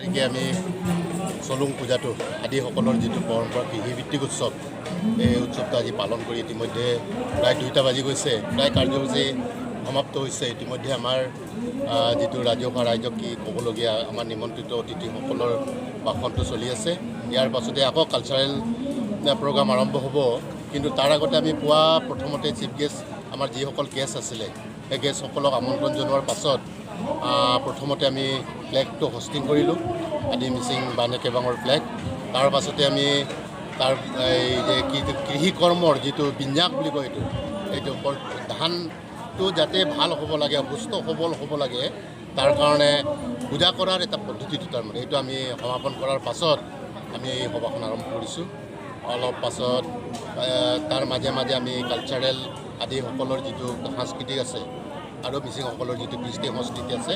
গতিকে আমি চলুং পূজাটো আদিসকলৰ যিটো পৰম্পৰা কৃষিভিত্তিক উৎসৱ এই উৎসৱটো আজি পালন কৰি ইতিমধ্যে প্ৰায় 2টা বাজি গৈছে প্ৰায় কাৰ্যসূচী সমাপ্ত হৈছে ইতিমধ্যে আমাৰ যিটো ৰাজহুৱা ৰাইজক কি ক'বলগীয়া আমাৰ নিমন্ত্ৰিত অতিথিসকলৰ ভাষণটো চলি আছে ইয়াৰ পাছতে আকৌ কালচাৰেল প্ৰগ্ৰাম আৰম্ভ হ'ব কিন্তু তাৰ আগতে আমি পুৱা প্ৰথমতে চিফ গেষ্ট আমাৰ যিসকল গেষ্ট আছিলে সেই গেষ্টসকলক আমন্ত্ৰণ জনোৱাৰ পাছত প্ৰথমতে আমি ফ্লেগটো হোষ্টিং কৰিলোঁ আদি মিচিং বানে কেবাঙৰ ফ্লেগ তাৰ পাছতে আমি তাৰ এই যে কৃষি কৰ্মৰ যিটো বিন্যাস বুলি কয় এইটো ধানটো যাতে ভাল হ'ব লাগে সুস্থ সবল হ'ব লাগে তাৰ কাৰণে পূজা কৰাৰ এটা পদ্ধতিটো তাৰমানে এইটো আমি সমাপন কৰাৰ পাছত আমি এই সভাখন আৰম্ভ কৰিছোঁ অলপ পাছত তাৰ মাজে মাজে আমি কালচাৰেল আদিসকলৰ যিটো সাংস্কৃতিক আছে আৰু মিচিংসকলৰ যিটো কৃষ্টি সংস্কৃতি আছে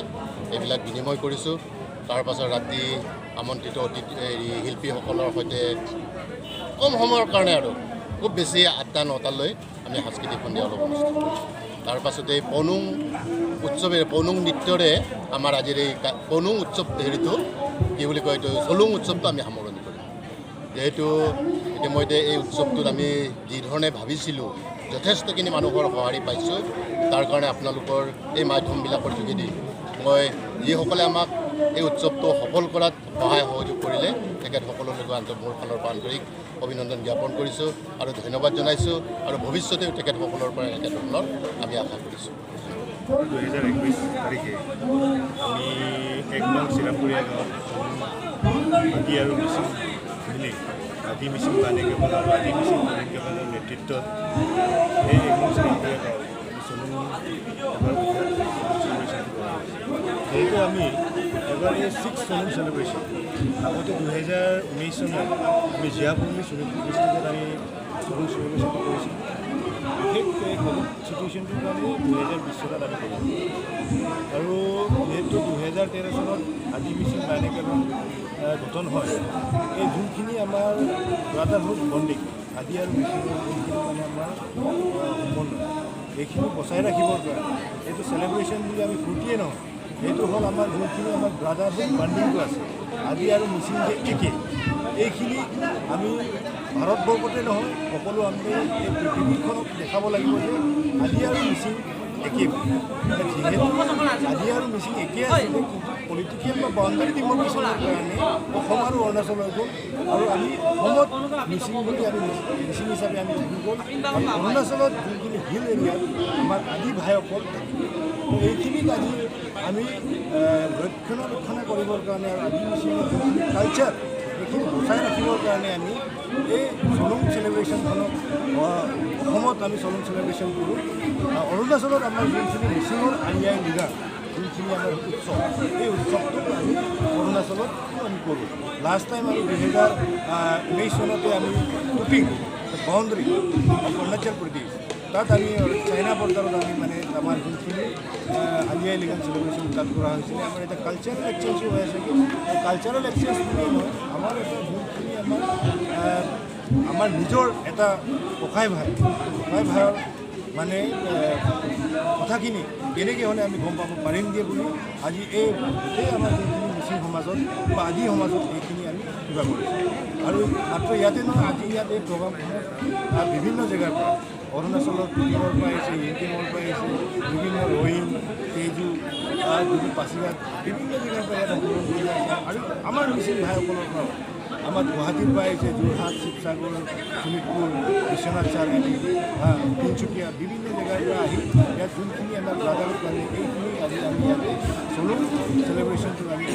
এইবিলাক বিনিময় কৰিছোঁ তাৰ পাছত ৰাতি আমন্ত্ৰিত অতিথি শিল্পীসকলৰ সৈতে কম সময়ৰ কাৰণে আৰু খুব বেছি 8টা 9টালৈ আমি সাংস্কৃতিক সন্ধিয়া অলপ অনুষ্ঠিত কৰিছোঁ তাৰ পাছতে পনুং উৎসৱেৰে পনুং নৃত্যৰে আমাৰ আজিৰ এই পনুং উৎসৱ হেৰিটো কি বুলি কয় এইটো চলুং উৎসৱটো আমি সামৰণি কৰিম যিহেতু ইতিমধ্যে এই উৎসৱটোত আমি যিধৰণে ভাবিছিলোঁ যথেষ্টখিনি মানুহৰ সঁহাৰি পাইছোঁ তাৰ কাৰণে আপোনালোকৰ এই মাধ্যমবিলাকৰ যোগেদি মই যিসকলে আমাক এই উৎসৱটো সফল কৰাত সহায় সহযোগ কৰিলে তেখেতসকললৈকে মোৰ ফালৰ পৰা আন্তৰিক অভিনন্দন জ্ঞাপন কৰিছোঁ আৰু ধন্যবাদ জনাইছোঁ আৰু ভৱিষ্যতেও তেখেতসকলৰ পৰা একেধৰণৰ আমি আশা কৰিছোঁ 2021 তাৰিখে আমি 1 নং চিৰামপুৰীয়া গাঁৱত আদি আৰু মিচিং মিলি আদি মিচিং বানে কেৱল আৰু আদি মিচিং বানে কেৱলৰ নেতৃত্বত এই 1 নং চিৰামপুৰীয়া গাঁৱত যিহেতু আমি এবাৰ এই 6 চলুং চেলিব্ৰেশ্যন আগতে 2019 চনত আমি জীয়াভূমি শোণিতপুৰ ডিষ্ট্ৰিক্টত আমি চলুং চেলিব্ৰেশ্যন কৰিছিলোঁ বিশেষকৈ কোভিড চিটুৱেশ্যনটোৰ কাৰণে 2020 চনত আমি কৰিছিলোঁ আৰু যিহেতু 2013 চনত আদি মিচিং বানে কেৱল গঠন হয় এই যোনখিনি আমাৰ ব্ৰাদাৰহুড বণ্ডিং আদি আৰু মিচিঙৰ যোনখিনি মানে আমাৰ সম্বন্ধ এইখিনি বচাই ৰাখিবৰ কাৰণে এইটো চেলিব্ৰেশ্যন বুলি আমি ফূৰ্তিয়ে নহয় এইটো হ'ল আমাৰ যোনখিনি আমাৰ ব্ৰাদাৰহুড বণ্ডিংটো আছে আদি আৰু মিচিং যে একে এইখিনি আমি ভাৰতবৰ্ষতে নহয় সকলো আমি এই পৃথিৱীখনক দেখাব লাগিব যে আদি আৰু মিচিং একে যিহেতু আদি আৰু মিচিং একে আছে পলিটিকেল বা বাউণ্ডাৰী ডিমাৰ্কেশ্যনৰ কাৰণে অসম আৰু অৰুণাচল হৈ গ'ল আৰু আমি অসমত মিচিং বুলি আমি মিচিং হিচাপে আমি গ'ল আৰু অৰুণাচলত যোনখিনি হিল এৰিয়াত আমাৰ আদি ভাইসকল এইখিনিত আজি আমি ৰক্ষণাবেক্ষণা কৰিবৰ কাৰণে আৰু আদি মিচিঙৰ যোনখিনি কালচাৰ এইখিনি বচাই ৰাখিবৰ কাৰণে আমি এই চলুং চেলিব্ৰেশ্যনখনক অসমত আমি চলুং চেলিব্ৰেশ্যন কৰোঁ অৰুণাচলত আমাৰ যোনখিনি মিচিঙৰ আলি আই লৃগাং যোনখিনি আমাৰ উৎসৱ এই উৎসৱটো আমি অৰুণাচলত আমি কৰোঁ লাষ্ট টাইম আমি 2019 চনতে আমি টুপিং বাউণ্ডাৰী অৰুণাচল প্ৰদেশ তাত আমি চাইনা বৰ্ডাৰত আমি মানে আমাৰ যোনখিনি আলি আই লৃগাং চেলিব্ৰেশ্যন তাত কৰা হৈছিলে আমাৰ এটা কালচাৰেল এক্সচেঞ্জো হৈ আছে কি কালচাৰেল এক্সচেঞ্জ বুলিয়ে নহয় আমাৰ এটা যোনখিনি আমাৰ নিজৰ এটা ককাই ভাইৰ মানে কথাখিনি কেনেকৈ হ'লে আমি গম পাব পাৰিম দিয়ে বুলি আজি এই গোটেই আমাৰ যোনখিনি মিচিং সমাজত বা আদি সমাজত এইখিনি আমি কিবা কৰিছোঁ আৰু মাত্ৰ ইয়াতে নহয় আজি ইয়াত এই প্ৰগ্ৰামসমূহ বিভিন্ন জেগাৰ পৰা অৰুণাচলৰ টুকিঙৰ পৰা আহিছে ইউটিঙৰ পৰা আহিছে বিভিন্ন ৰহিং তেজু পাছিঘাট বিভিন্ন জেগাৰ পৰা ইয়াত অংশগ্ৰহণ কৰি আছে আৰু আমাৰ মিচিং ভাইসকলৰ পৰাও আমাৰ গুৱাহাটীৰ পৰা আহিছে যোৰহাট শিৱসাগৰ শোণিতপুৰ বিশ্বনাথ চাৰিআলি তিনিচুকীয়া বিভিন্ন জেগাৰ পৰা আহি ইয়াত যোনখিনি আমাৰ ব্ৰাদাৰহুড মানে এইখিনি আজি আমি ইয়াতে চলুং চেলিব্ৰেশ্যনটো আমি